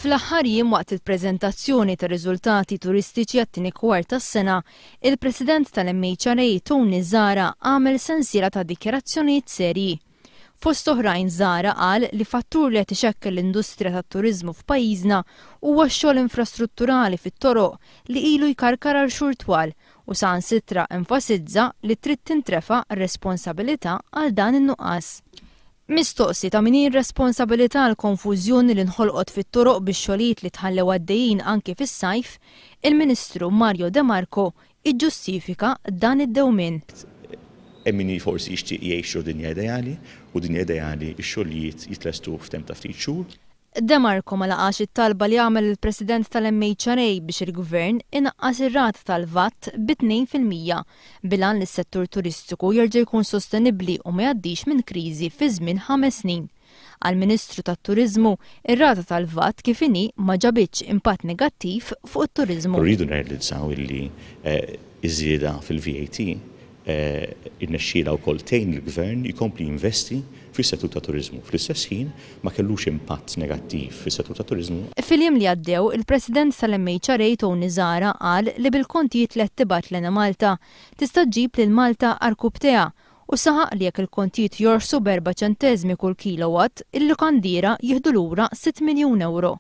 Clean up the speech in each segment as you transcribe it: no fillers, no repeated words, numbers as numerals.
Fl-aħħar jiem waqt il-preżentazzjoni ta' riżultati turistiċi għat-tieni kwart tas-sena, il-President tal-MHRA Tony Zara għamel sensiela ta' dikjarazzjonijiet serji. Fost oħrajn Zara qal li fattur li qed ixekkel l-industrija tat-turiżmu f'pajjiżna huwa x-xogħol infrastrutturali fit-toroq li ilu jkarkar għal xhur twal u sansitra enfasizza li trid tintrefa' r-responsabilità għal dan in-nuqqas. Mistoqsi ta' min ir-responsabilità għal konfużjoni li nħolqot fit-toroq bix-xogħlijiet li tħallew għaddejjin anke fis-sajf, il-Ministru Mario De Marco iġġustifika dan id-dewmien. Min forsi jixtieq jgħix dinja ideali u dinja ideali x-xogħlijiet jitlestu f'temp ta' ftit xhur. De Marco ma laqax it-talba li għamel il-President tal-MHRA biex il-Gvern inaqqas ir-rata tal-VAT b'2% bilan li s-settur turistiku jerġa' jkun sostenibbli u ma jgħaddix minn kriżi fi żmien 5 snin. Għall-Ministru tat-Turiżmu ir-rata tal-VAT kif inhi ma ġabitx impatt negattiv fuq it-turiżmu. Rridu nirrealizzaw illi iż-żieda fil-VAT irnexxiela wkoll tgħin il-Gvern jkompli jinvesti fis-settur tat-turiżmu. Fl-istess ħin ma kellux impatt negattiv fis-settur tat-turiżmu. Fil-jiem li għaddew, il-President tal-MHRA Tony Zara qal li bil-kontijiet li qed tibgħat lejn Malta tista' ġġib lil Malta arkub tiegħha u saħaq li jekk il-kontijiet jorsu b'4 ċenteżmi kull kilowatt, il-lukandira jieħdu lura 6 miljun euro.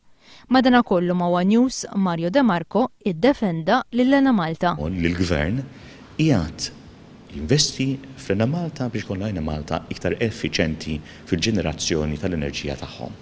Madankollu ma' One News, Mario De Marco iddefenda lil Malta. Lill-Gvern qiegħed jinvesti fl-Malta biex tkun Malta iktar effiċenti fil-ġenerazzjoni tal-enerġija tagħhom.